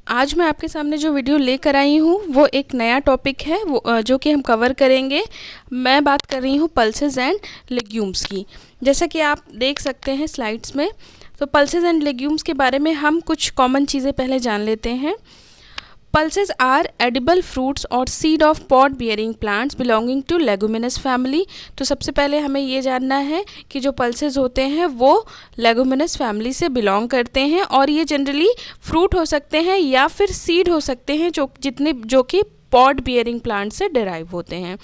आज मैं आपके सामने जो वीडियो लेकर आई हूँ वो एक नया टॉपिक है वो जो कि हम कवर करेंगे। मैं बात कर रही हूँ पल्सेस एंड लेग्यूम्स की। जैसा कि आप देख सकते हैं स्लाइड्स में, तो पल्सेस एंड लेग्यूम्स के बारे में हम कुछ कॉमन चीज़ें पहले जान लेते हैं। Pulses are edible fruits और seed of pod bearing plants belonging to leguminous family। तो सबसे पहले हमें ये जानना है कि जो पल्सेस होते हैं वो लेगुमिनस फैमिली से बिलोंग करते हैं और ये जनरली फ्रूट हो सकते हैं या फिर सीड हो सकते हैं जो कि पॉड बियरिंग प्लांट से डिराइव होते हैं।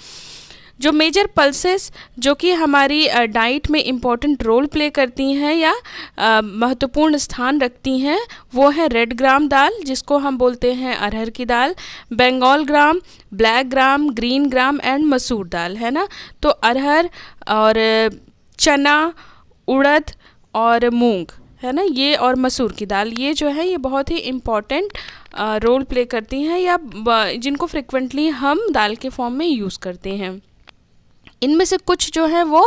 जो मेजर पल्सेस जो कि हमारी डाइट में इम्पॉर्टेंट रोल प्ले करती हैं या महत्वपूर्ण स्थान रखती हैं वो है रेड ग्राम दाल, जिसको हम बोलते हैं अरहर की दाल, Bengal gram, black gram, green gram and masoor dal, है ना। तो अरहर और चना, उड़द और मूंग, है ना, ये और मसूर की दाल, ये जो है ये बहुत ही इम्पॉर्टेंट रोल प्ले करती हैं या जिनको फ्रिक्वेंटली हम दाल के फॉर्म में यूज़ करते हैं। इनमें से कुछ जो है वो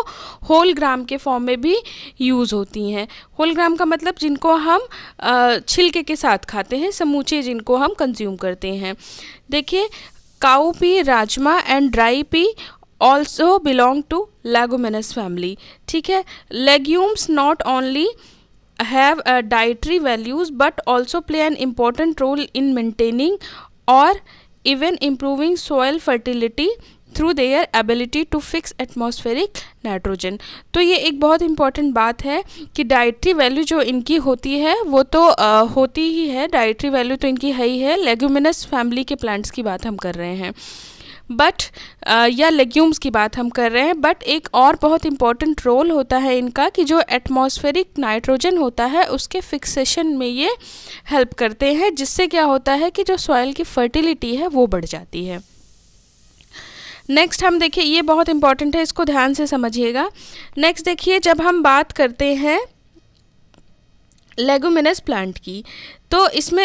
होल ग्राम के फॉर्म में भी यूज़ होती हैं। होल ग्राम का मतलब जिनको हम छिलके के साथ खाते हैं, समूचे जिनको हम कंज्यूम करते हैं। देखिए, cow pea, rajma and dry pea also belong to leguminous family. ठीक है, legumes not only have dietary values but also play an important role in maintaining or even improving soil fertility through their ability to fix atmospheric nitrogen। तो ये एक बहुत important बात है कि dietary value जो इनकी होती है वो तो होती ही है, डाइटरी वैल्यू तो इनकी है ही है। लेग्यूमिनस फैमिली के प्लांट्स की बात हम कर रहे हैं बट या लेग्यूम्स की बात हम कर रहे हैं, बट एक और बहुत इम्पॉर्टेंट रोल होता है इनका कि जो एटमॉस्फेरिक नाइट्रोजन होता है उसके फिक्सेशन में ये हेल्प करते हैं, जिससे क्या होता है कि जो सॉइल की फर्टिलिटी है वो बढ़ जाती है। नेक्स्ट हम देखिए, ये बहुत इंपॉर्टेंट है, इसको ध्यान से समझिएगा। नेक्स्ट देखिए, जब हम बात करते हैं लेगुमिनस प्लांट की, तो इसमें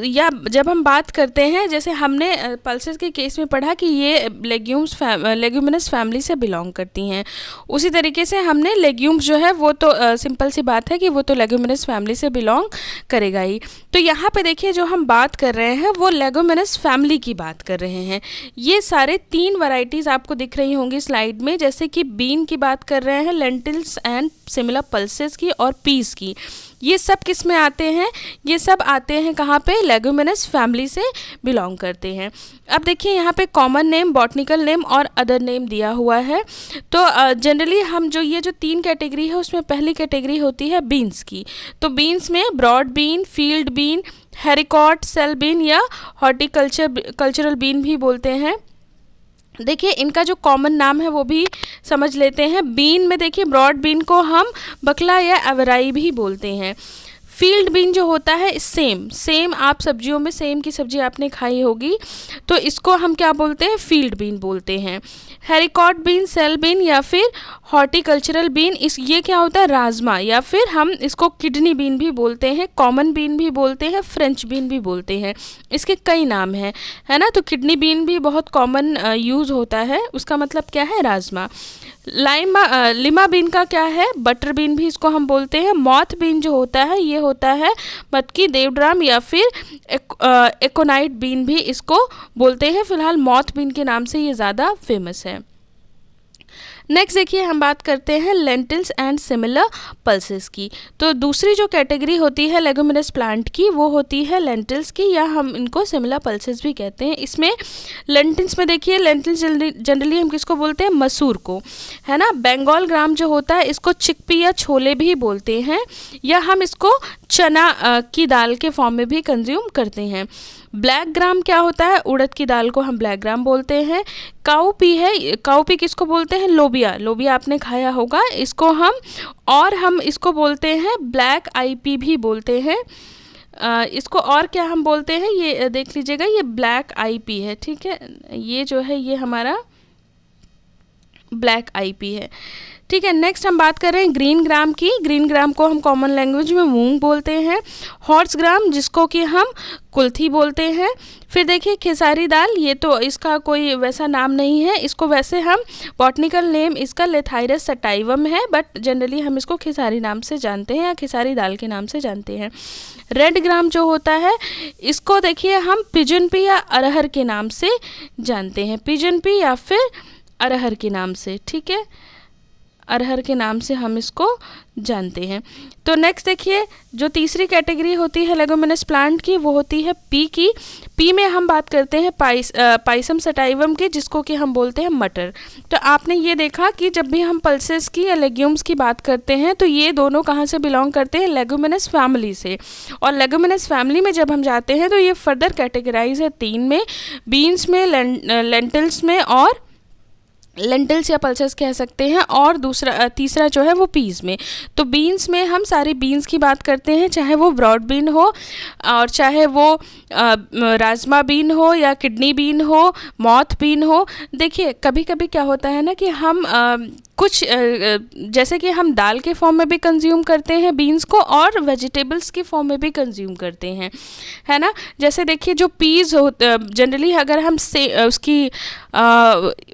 या जब हम बात करते हैं, जैसे हमने पल्सेस के केस में पढ़ा कि ये लेग्यूमिनस फैमिली से बिलोंग करती हैं, उसी तरीके से हमने लेग्यूम्स जो है वो तो सिंपल सी बात है कि वो तो लेग्यूमिनस फैमिली से बिलोंग करेगा ही। तो यहाँ पे देखिए, जो हम बात कर रहे हैं वो लेग्यूमिनस फैमिली की बात कर रहे हैं। ये सारे 3 वैरायटीज़ आपको दिख रही होंगी स्लाइड में, जैसे कि बीन की बात कर रहे हैं, लेंटिल्स एंड सिमिलर पल्सेस की, और पीस की। ये सब किस में आते हैं? ये सब आते हैं कहाँ पे? लेग्यूमिनस फैमिली से बिलोंग करते हैं। अब देखिए, यहाँ पे कॉमन नेम, बॉटनिकल नेम और अदर नेम दिया हुआ है। तो जनरली हम जो 3 कैटेगरी है उसमें पहली कैटेगरी होती है बीन्स की। तो बीन्स में broad bean, field bean, haricot, shell bean या हॉर्टिकल्चरल बीन भी बोलते हैं। देखिए, इनका जो कॉमन नाम है वो भी समझ लेते हैं। बीन में देखिए, ब्रॉड बीन को हम बकला या अवराई भी बोलते हैं। फील्ड बीन जो होता है सेम आप सब्जियों में सेम की सब्जी आपने खाई होगी, तो इसको हम क्या बोलते हैं? फील्ड बीन बोलते हैं। हैरिकॉट बीन, सेल बीन या फिर हॉर्टिकल्चरल बीन, ये क्या होता है? राजमा, या फिर हम इसको किडनी बीन भी बोलते हैं, कॉमन बीन भी बोलते हैं, फ्रेंच बीन भी बोलते हैं। इसके कई नाम हैं, है ना। तो किडनी बीन भी बहुत कॉमन यूज़ होता है, उसका मतलब क्या है? राजमा। लिमा बीन का क्या है? बटर बीन भी इसको हम बोलते हैं। मॉथ बीन जो होता है ये होता है मटकी, देवड्राम या फिर एकोनाइट बीन भी इसको बोलते हैं। फिलहाल मॉथ बीन के नाम से ये ज़्यादा फेमस है। नेक्स्ट देखिए, हम बात करते हैं लेंटिल्स एंड सिमिलर पल्सेस की। तो दूसरी जो कैटेगरी होती है लेगुमिनस प्लांट की वो होती है लेंटिल्स की, या हम इनको सिमिलर पल्सेस भी कहते हैं। इसमें लेंटिल्स में देखिए, लेंटिल्स जनरली हम किसको बोलते हैं? मसूर को, है ना। बंगाल ग्राम जो होता है इसको चिकपी या छोले भी बोलते हैं, या हम इसको चना की दाल के फॉर्म में भी कंज्यूम करते हैं। ब्लैक ग्राम क्या होता है? उड़द की दाल को हम ब्लैक ग्राम बोलते हैं। काऊ पी किसको बोलते हैं? लोबिया आपने खाया होगा, इसको हम इसको बोलते हैं ब्लैक आई पी भी बोलते हैं। इसको और क्या हम बोलते हैं? ये देख लीजिएगा, ये ब्लैक आई पी है, ठीक है। ये जो है ये हमारा ब्लैक आई पी है। ठीक है, नेक्स्ट हम बात कर रहे हैं ग्रीन ग्राम की। ग्रीन ग्राम को हम कॉमन लैंग्वेज में मूंग बोलते हैं। हॉर्स ग्राम जिसको कि हम कुल्थी बोलते हैं। फिर देखिए खेसारी दाल, ये तो इसका कोई वैसा नाम नहीं है, इसको वैसे हम बॉटनिकल नेम इसका लेथाइरस सटाइवम है, बट जनरली हम इसको खेसारी नाम से जानते हैं या खेसारी दाल के नाम से जानते हैं। रेड ग्राम जो होता है इसको देखिए हम पिजन पी या अरहर के नाम से जानते हैं, पिजन पी या फिर अरहर के नाम से। ठीक है, अरहर के नाम से हम इसको जानते हैं। तो नेक्स्ट देखिए जो तीसरी कैटेगरी होती है लेगुमिनस प्लांट की, वो होती है पी की। पी में हम बात करते हैं पाइसम सटाइवम की, जिसको कि हम बोलते हैं मटर। तो आपने ये देखा कि जब भी हम पल्सेस की या लेग्यूम्स की बात करते हैं तो ये दोनों कहाँ से बिलोंग करते हैं, लेगुमिनस फैमिली से। और लेगुमिनस फैमिली में जब हम जाते हैं तो ये फर्दर कैटेगराइज है 3 में, बीन्स में, लेंटिल्स में, और लेंटिल्स या पल्सेस कह सकते हैं, और तीसरा जो है वो पीस में। तो बीन्स में हम सारी बीन्स की बात करते हैं, चाहे वो ब्रॉड बीन हो और चाहे वो राजमा बीन हो या किडनी बीन हो, मॉथ बीन हो। देखिए कभी कभी क्या होता है ना कि हम कुछ जैसे कि हम दाल के फॉर्म में भी कंज्यूम करते हैं बीन्स को, और वेजिटेबल्स के फॉर्म में भी कंज्यूम करते हैं, है ना। जैसे देखिए जो पीस हो, जनरली अगर हम उसकी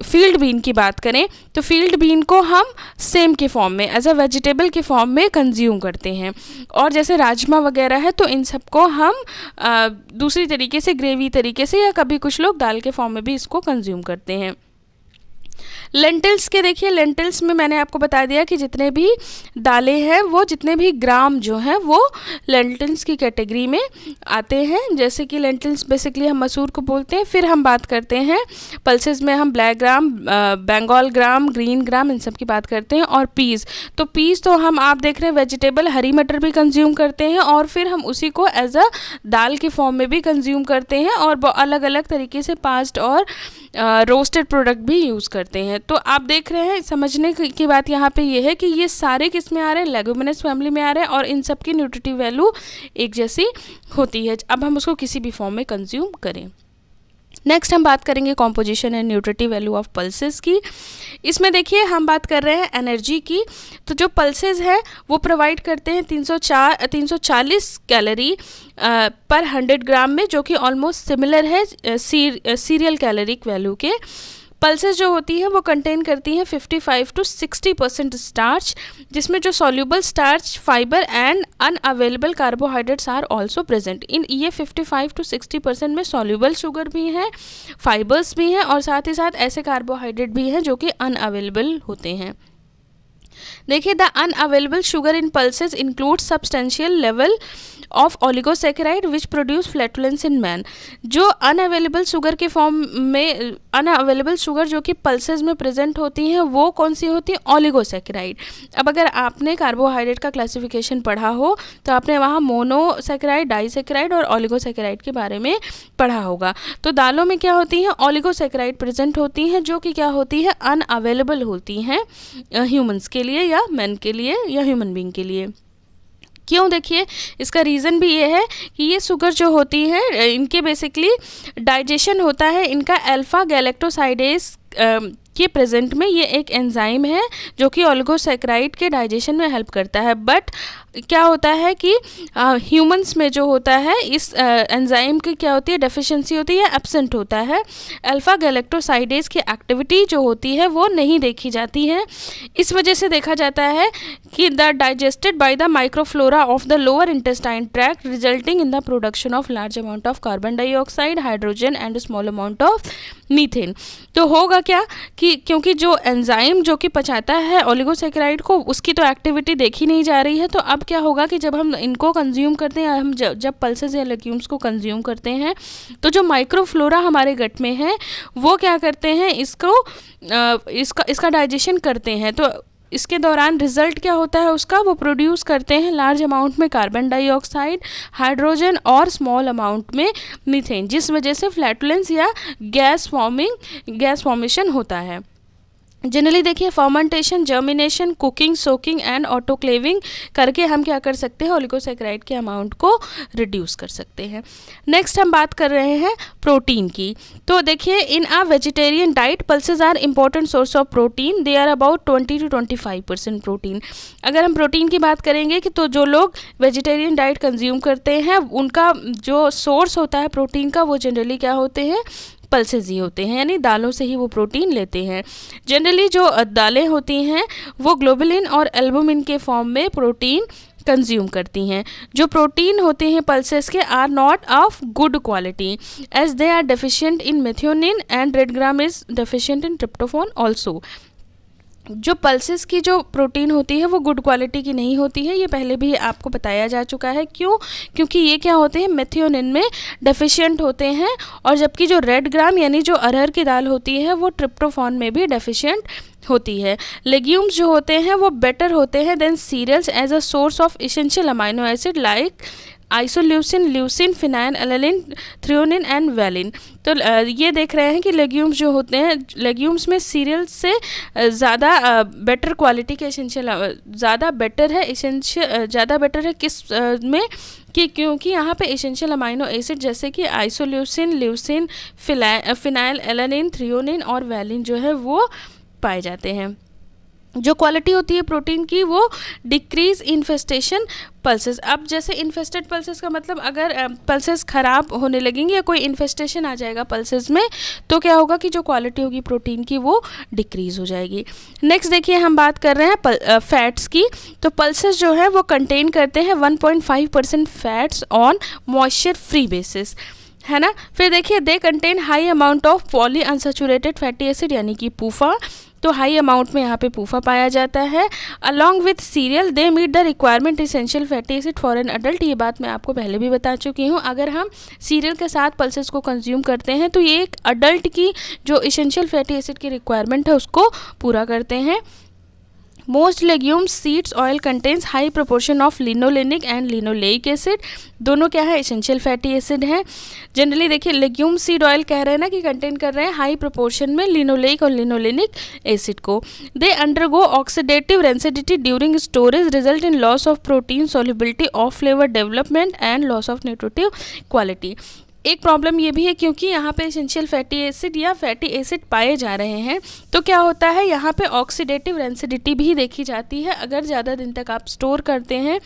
फील्ड बीन की बात करें तो फील्ड बीन को हम सेम के फॉर्म में एज अ वेजिटेबल के फॉर्म में कंज्यूम करते हैं। और जैसे राजमा वगैरह है तो इन सबको हम दूसरी तरीके से, ग्रेवी तरीके से, या कभी कुछ लोग दाल के फॉर्म में भी इसको कंज्यूम करते हैं। लेंटिल्स के देखिए, लेंटिल्स में मैंने आपको बता दिया कि जितने भी दालें हैं वो, जितने भी ग्राम जो हैं वो लेंटिल्स की कैटेगरी में आते हैं। जैसे कि लेंटिल्स बेसिकली हम मसूर को बोलते हैं। फिर हम बात करते हैं पल्सेस में हम ब्लैक ग्राम, बंगाल ग्राम, ग्रीन ग्राम, इन सब की बात करते हैं। और पीस, तो पीस तो हम आप देख रहे हैं वेजिटेबल, हरी मटर भी कंज्यूम करते हैं, और फिर हम उसी को एज अ दाल के फॉर्म में भी कंज्यूम करते हैं, और अलग अलग तरीके से पास्ड और रोस्टेड प्रोडक्ट भी यूज़ करते हैं। तो आप देख रहे हैं, समझने की बात यहाँ पे ये है कि ये सारे किस में आ रहे हैं, लेगुमिनस फैमिली में आ रहे हैं, और इन सब की न्यूट्रिटिव वैल्यू एक जैसी होती है, अब हम उसको किसी भी फॉर्म में कंज्यूम करें। नेक्स्ट हम बात करेंगे composition and nutritive value of pulses की। इसमें देखिए हम बात कर रहे हैं एनर्जी की। तो जो पल्सेस है वो प्रोवाइड करते हैं 340 कैलोरी पर 100 ग्राम में, जो कि ऑलमोस्ट सिमिलर है सीरियल कैलोरिक वैल्यू के। पल्सेस जो होती है वो कंटेन करती हैं 55 to 60% स्टार्च, जिसमें जो soluble starch, fibre and unavailable carbohydrates are also present. इन ये 55 to 60% में सॉल्यूबल शुगर भी है, फाइबर्स भी हैं, और साथ ही साथ ऐसे कार्बोहाइड्रेट भी हैं जो कि अनअवेलेबल होते हैं। देखिए the unavailable sugar in pulses include substantial level of oligosaccharide which produce flatulence in man. जो अनअवेलेबल शुगर के फॉर्म में, अनअवेलेबल शुगर जो कि पल्सेस में प्रेजेंट होती हैं वो कौन सी होती है, ओलिगोसैकेराइड। अब अगर आपने कार्बोहाइड्रेट का क्लासिफिकेशन पढ़ा हो तो आपने वहाँ मोनोसैकेराइड, डाइसैकेराइड और ओलिगोसैकेराइड के बारे में पढ़ा होगा। तो दालों में क्या होती हैं, ओलिगोसैकेराइड प्रेजेंट होती हैं, जो कि क्या होती है, अनअवेलेबल होती हैं ह्यूमंस के लिए या मैन के लिए या ह्यूमन बीइंग के लिए। क्यों, देखिए इसका रीज़न भी ये है कि ये शुगर जो होती है इनके बेसिकली डाइजेशन होता है, इनका अल्फा गैलेक्टोसाइडेज के प्रेजेंट में ये एक एंजाइम है जो कि ओलिगोसैकेराइड के डाइजेशन में हेल्प करता है। बट क्या होता है कि ह्यूमंस में जो होता है इस एंजाइम की क्या होती है, डेफिशिएंसी होती है, एब्सेंट होता है। अल्फा गैलेक्टोसाइडेज की एक्टिविटी जो होती है वो नहीं देखी जाती है। इस वजह से देखा जाता है कि the digested by the microflora of the lower intestine tract resulting in the production of large amount of carbon dioxide, hydrogen and small amount of methane. तो होगा क्या कि क्योंकि जो एंजाइम जो कि पचाता है ओलिगोसैकेराइड को, उसकी तो एक्टिविटी देखी नहीं जा रही है। तो अब क्या होगा कि जब हम इनको कंज्यूम करते हैं, हम जब पल्सेस या लेग्यूम्स को कंज्यूम करते हैं तो जो माइक्रोफ्लोरा हमारे गट में है वो क्या करते हैं, इसका डाइजेशन करते हैं। तो इसके दौरान रिजल्ट क्या होता है उसका, वो प्रोड्यूस करते हैं लार्ज अमाउंट में कार्बन डाइऑक्साइड, हाइड्रोजन और स्मॉल अमाउंट में मीथेन, जिस वजह से फ्लैटुलेंस या गैस फॉर्मेशन होता है। जनरली देखिए fermentation, germination, cooking, soaking and autoclaving करके हम क्या कर सकते हैं, ओलिगोसैकेराइड के अमाउंट को रिड्यूस कर सकते हैं। नेक्स्ट हम बात कर रहे हैं प्रोटीन की। तो देखिए in a vegetarian diet pulses are important source of protein, they are about 20 to 25% protein. अगर हम प्रोटीन की बात करेंगे कि तो जो लोग वेजिटेरियन डाइट कंज्यूम करते हैं उनका जो सोर्स होता है प्रोटीन का वो जनरली क्या होते हैं, पल्सेस ही होते हैं, यानी दालों से ही वो प्रोटीन लेते हैं। जनरली जो दालें होती हैं वो ग्लोबुलिन और एल्बुमिन के फॉर्म में प्रोटीन कंज्यूम करती हैं। जो प्रोटीन होते हैं पल्सेस के are not of good quality as they are deficient in methionine and red gram is deficient in tryptophan also. जो पल्सेस की जो प्रोटीन होती है वो गुड क्वालिटी की नहीं होती है, ये पहले भी आपको बताया जा चुका है। क्यों? क्योंकि ये क्या होते हैं, मेथियोनिन में डेफिशिएंट होते हैं, और जबकि जो रेड ग्राम यानी जो अरहर की दाल होती है वो ट्रिप्टोफान में भी डेफिशिएंट होती है। लेग्यूम्स जो होते हैं वो बेटर होते हैं than cereals as a source of essential amino acid like isoleucine, leucine, phenylalanine, threonine and valine. तो ये देख रहे हैं कि लेग्यूम्स जो होते हैं, लेग्यूम्स में सीरियल्स से ज़्यादा बेटर क्वालिटी के इसेंशियल ज़्यादा बेटर है किस में कि क्योंकि यहाँ पे इसेंशियल अमाइनो एसिड जैसे कि isoleucine, leucine, phenylalanine, threonine और वैलिन जो है वो पाए जाते हैं। जो क्वालिटी होती है प्रोटीन की वो डिक्रीज इन्फेस्टेशन पल्सेस। अब जैसे इन्फेस्टेड पल्सेस का मतलब अगर पल्सेस ख़राब होने लगेंगे या कोई इन्फेस्टेशन आ जाएगा पल्सेस में तो क्या होगा कि जो क्वालिटी होगी प्रोटीन की वो डिक्रीज़ हो जाएगी। नेक्स्ट देखिए हम बात कर रहे हैं फैट्स की। तो पल्सेस जो है वो कंटेन करते हैं 1.5% fats on moisture free basis, है ना। फिर देखिए they contain high amount of poly unsaturated fatty acid यानी कि पूफा, तो हाई अमाउंट में यहाँ पे पूफा पाया जाता है। Along with cereal they meet the requirement essential fatty acid for an adult, ये बात मैं आपको पहले भी बता चुकी हूँ। अगर हम सीरियल के साथ पल्सेस को कंज्यूम करते हैं तो ये एक अडल्ट की जो इसेंशियल फैटी एसिड की रिक्वायरमेंट है उसको पूरा करते हैं। Most legumes seeds oil contains high proportion of linolenic and linoleic acid, दोनों क्या है, इसेंशियल फैटी एसिड है। जनरली देखिए लेग्यूम सीड ऑयल कह रहे हैं ना कि कंटेन कर रहे हैं हाई प्रोपोर्शन में लिनोलेइक और लिनोलेनिक एसिड को। They undergo oxidative rancidity during storage, result in loss of protein solubility, of flavour development and loss of nutritive quality. एक प्रॉब्लम ये भी है क्योंकि यहाँ पे इसेंशियल फैटी एसिड या फैटी एसिड पाए जा रहे हैं तो क्या होता है यहाँ पे ऑक्सीडेटिव रेंसिडिटी भी देखी जाती है। अगर ज़्यादा दिन तक आप स्टोर करते हैं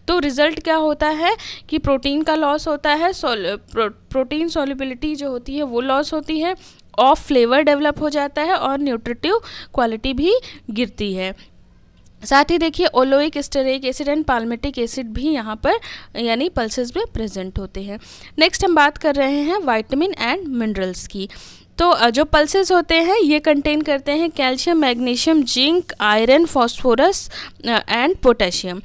तो रिज़ल्ट क्या होता है कि प्रोटीन का लॉस होता है, प्रोटीन सॉल्युबिलिटी जो होती है वो लॉस होती है, ऑफ फ्लेवर डेवलप हो जाता है और न्यूट्रिटिव क्वालिटी भी गिरती है। साथ ही देखिए oleic, stearic acid and palmitic acid भी यहाँ पर यानी पल्सेस में प्रेजेंट होते हैं। नेक्स्ट हम बात कर रहे हैं विटामिन एंड मिनरल्स की। तो जो पल्सेस होते हैं ये कंटेन करते हैं calcium, magnesium, zinc, iron, phosphorus and potassium.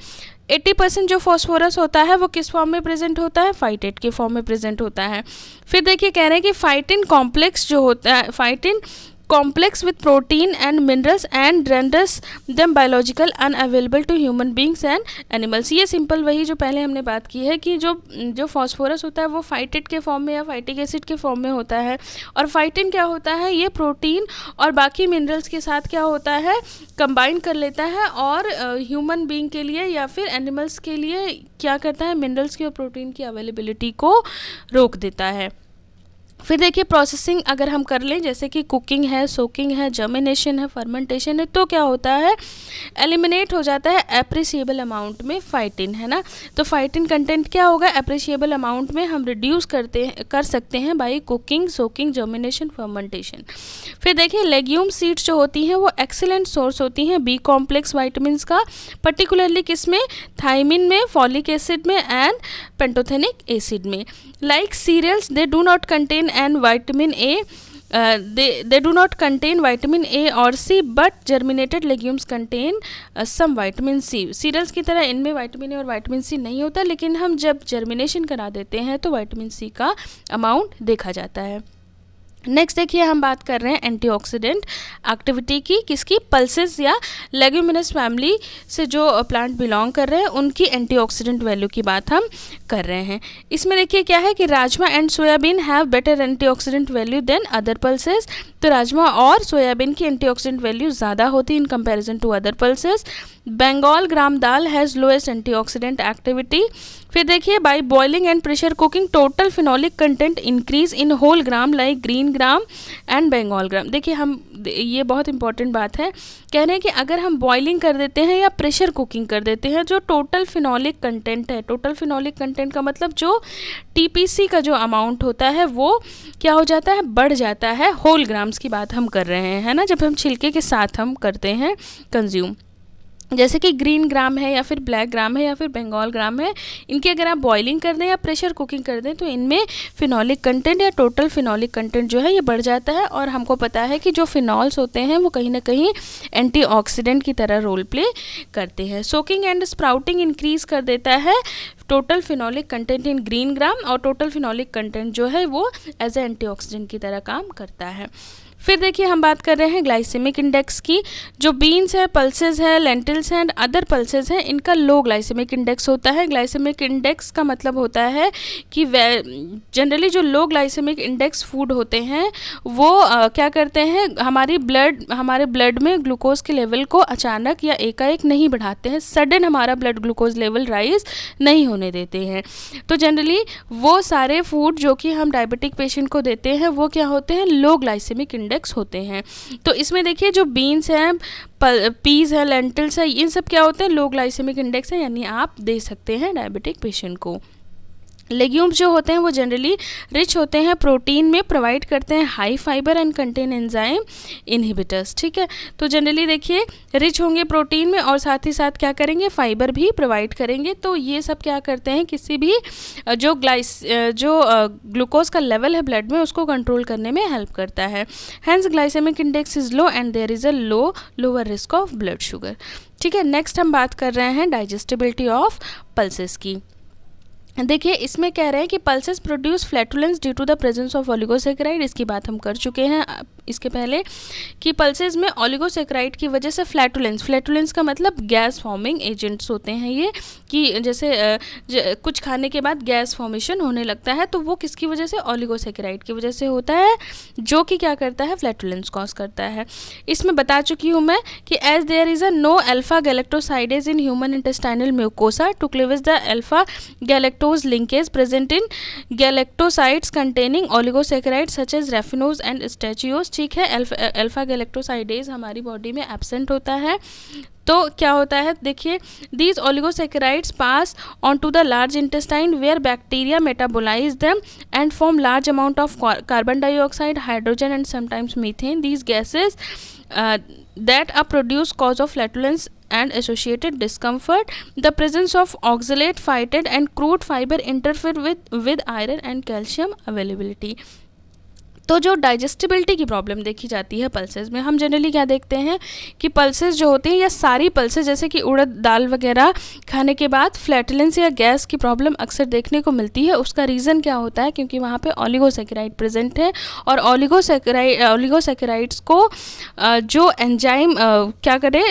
80% जो फास्फोरस होता है वो किस फॉर्म में प्रेजेंट होता है, फाइटेट के फॉर्म में प्रेजेंट होता है। फिर देखिए कह रहे हैं कि फाइटिन कॉम्प्लेक्स जो होता है, phytin complex with protein and minerals and renders them biological unavailable to human beings and animals। ये सिंपल वही जो पहले हमने बात की है कि जो फास्फोरस होता है वो फाइटेट के फॉर्म में या फाइटिक एसिड के फॉर्म में होता है, और फाइटिन क्या होता है, ये प्रोटीन और बाकी मिनरल्स के साथ क्या होता है, कंबाइन कर लेता है और ह्यूमन बीइंग के लिए या फिर एनिमल्स के लिए क्या करता है, मिनरल्स की और प्रोटीन की अवेलेबिलिटी को रोक देता है। फिर देखिए प्रोसेसिंग अगर हम कर लें जैसे कि कुकिंग है, सोकिंग है, जर्मिनेशन है, फर्मेंटेशन है, तो क्या होता है, एलिमिनेट हो जाता है एप्रिशिएबल अमाउंट में फाइटिन, है ना। तो फाइटिन कंटेंट क्या होगा, एप्रिशिएबल अमाउंट में हम रिड्यूस कर सकते हैं by cooking, soaking, germination, fermentation. फिर देखिए लेग्यूम सीड्स जो होती हैं वो एक्सीलेंट सोर्स होती हैं बी कॉम्प्लेक्स वाइटामिन का, पर्टिकुलरली किसमें, थायमिन में, फॉलिक एसिड में एंड पेंटोथेनिक एसिड में। Like cereals they do not contain and vitamin A, they do not contain vitamin A or C but germinated legumes contain some vitamin C। Cereals की तरह इनमें vitamin A और vitamin C नहीं होता, लेकिन हम जब जर्मिनेशन करा देते हैं तो विटामिन सी का अमाउंट देखा जाता है। नेक्स्ट देखिए हम बात कर रहे हैं एंटीऑक्सीडेंट एक्टिविटी की, किसकी, पल्सेस या लेग्यूमिनस फैमिली से जो प्लांट बिलोंग कर रहे हैं उनकी एंटीऑक्सीडेंट वैल्यू की बात हम कर रहे हैं। इसमें देखिए क्या है कि rajma and soyabean have better antioxidant value than other pulses. तो राजमा और सोयाबीन की एंटीऑक्सीडेंट वैल्यू ज़्यादा होती है in comparison to other pulses. Bengal gram dal has lowest antioxidant activity. फिर देखिए by boiling and pressure cooking total phenolic content increase in whole gram like green gram and Bengal gram. देखिए हम ये बहुत इंपॉर्टेंट बात है, कह रहे हैं कि अगर हम बॉइलिंग कर देते हैं या प्रेशर कुकिंग कर देते हैं, जो टोटल फिनोलिक कंटेंट है, टोटल फिनोलिक कंटेंट का मतलब जो टीपीसी का जो अमाउंट होता है वो क्या हो जाता है, बढ़ जाता है। होल ग्राम्स की बात हम कर रहे हैं, है ना, जब हम छिलके के साथ हम करते हैं कंज्यूम। जैसे कि ग्रीन ग्राम है या फिर ब्लैक ग्राम है या फिर बंगाल ग्राम है, इनकी अगर आप बॉइलिंग कर दें या प्रेशर कुकिंग कर दें तो इनमें फिनोलिक कंटेंट या टोटल फिनोलिक कंटेंट जो है ये बढ़ जाता है। और हमको पता है कि जो फिनॉल्स होते हैं वो कहीं ना कहीं एंटीऑक्सीडेंट की तरह रोल प्ले करते हैं। सोकिंग एंड स्प्राउटिंग इंक्रीज कर देता है total phenolic content in green gram, और टोटल फिनोलिक कंटेंट जो है वो एज ए एंटीऑक्सीडेंट की तरह काम करता है। फिर देखिए हम बात कर रहे हैं ग्लाइसेमिक इंडेक्स की। जो बीन्स है, पल्सेस है, लेंटिल्स हैं एंड अदर पल्सेस हैं, इनका लो ग्लाइसेमिक इंडेक्स होता है। ग्लाइसेमिक इंडेक्स का मतलब होता है कि जनरली जो लो ग्लाइसेमिक इंडेक्स फूड होते हैं वो क्या करते हैं, हमारे ब्लड में ग्लूकोज के लेवल को अचानक या एकाएक नहीं बढ़ाते हैं, सडन हमारा ब्लड ग्लूकोज लेवल राइज नहीं होने देते हैं। तो जनरली वो सारे फूड जो कि हम डायबिटिक पेशेंट को देते हैं वो क्या होते हैं, लो ग्लाइसेमिक इंडेक्स होते हैं। तो इसमें देखिए जो बीन्स हैं, पीज है, लेंटिल्स है, इन सब क्या होते हैं, लो ग्लाइसेमिक इंडेक्स है, यानी आप दे सकते हैं डायबिटिक पेशेंट को। लेग्यूम्स जो होते हैं वो जनरली रिच होते हैं प्रोटीन में, प्रोवाइड करते हैं high fibre and contain enzyme inhibitors. ठीक है, तो जनरली देखिए रिच होंगे प्रोटीन में और साथ ही साथ क्या करेंगे, फाइबर भी प्रोवाइड करेंगे। तो ये सब क्या करते हैं, किसी भी जो ग्लूकोज का लेवल है ब्लड में उसको कंट्रोल करने में हेल्प करता है। Hence glycemic index is low and there is a lower risk of blood sugar. ठीक है, नेक्स्ट हम बात कर रहे हैं डाइजेस्टिबिलिटी ऑफ पल्सेस की। देखिए इसमें कह रहे हैं कि pulses produce flatulence due to the presence of oligosaccharide. इसकी बात हम कर चुके हैं इसके पहले कि पल्सेस में ओलिगोसेकेराइड की वजह से फ्लैटुलेंस का मतलब गैस फॉर्मिंग एजेंट्स होते हैं ये, कि जैसे कुछ खाने के बाद गैस फॉर्मेशन होने लगता है, तो वो किसकी वजह से, ओलिगोसेकेराइड की वजह से होता है, जो कि क्या करता है, फ्लैटुलेंस कॉज करता है। इसमें बता चुकी हूँ मैं कि as there is a no alpha galactosidase in human intestinal mucosa to cleavage the alpha galactose linkage present in galactosides containing oligosaccharides such as raffinose and stachyose। ठीक है, अल्फा गैलेक्टोसाइडेज हमारी बॉडी में एब्सेंट होता है। तो क्या होता है, देखिए these oligosaccharides pass on to the large intestine where bacteria metabolize them and form large amount of carbon dioxide, hydrogen and sometimes methane. These gases that are produced cause of flatulence and associated discomfort. The presence of oxalate, phytate and crude fiber interfere with iron and calcium availability। तो जो digestibility की problem देखी जाती है pulses में, हम generally क्या देखते हैं कि पल्सेस जो होती हैं या सारी पल्सेस जैसे कि उड़द दाल वगैरह खाने के बाद फ्लैटुलेंस या गैस की प्रॉब्लम अक्सर देखने को मिलती है। उसका रीज़न क्या होता है, क्योंकि वहाँ पे ओलिगोसेकेराइड प्रेजेंट है और ओलिगोसेकेराइड्स को जो एंजाइम क्या करे,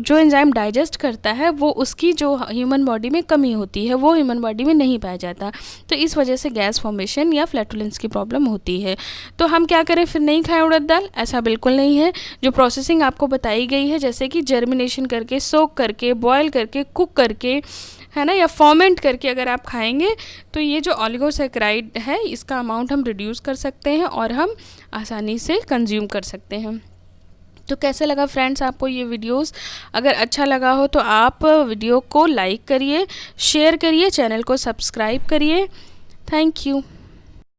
जो एंजाइम डाइजेस्ट करता है वो उसकी जो ह्यूमन बॉडी में कमी होती है वो ह्यूमन बॉडी में नहीं पाया जाता, तो इस वजह से गैस फॉर्मेशन या फ्लैटुलेंस की प्रॉब्लम होती है। तो हम क्या करें, फिर नहीं खाएं उड़द दाल, ऐसा बिल्कुल नहीं है। जो प्रोसेसिंग आपको बताई गई है, जैसे कि जर्मिनेशन करके, सोक करके, बॉयल करके, कुक करके, है ना, या फॉर्मेंट करके अगर आप खाएंगे तो ये जो ओलिगोसेकेराइड है इसका अमाउंट हम रिड्यूस कर सकते हैं और हम आसानी से कंज्यूम कर सकते हैं। तो कैसे लगा फ्रेंड्स आपको ये वीडियोस? अगर अच्छा लगा हो तो आप वीडियो को लाइक करिए, शेयर करिए, चैनल को सब्सक्राइब करिए। Thank you.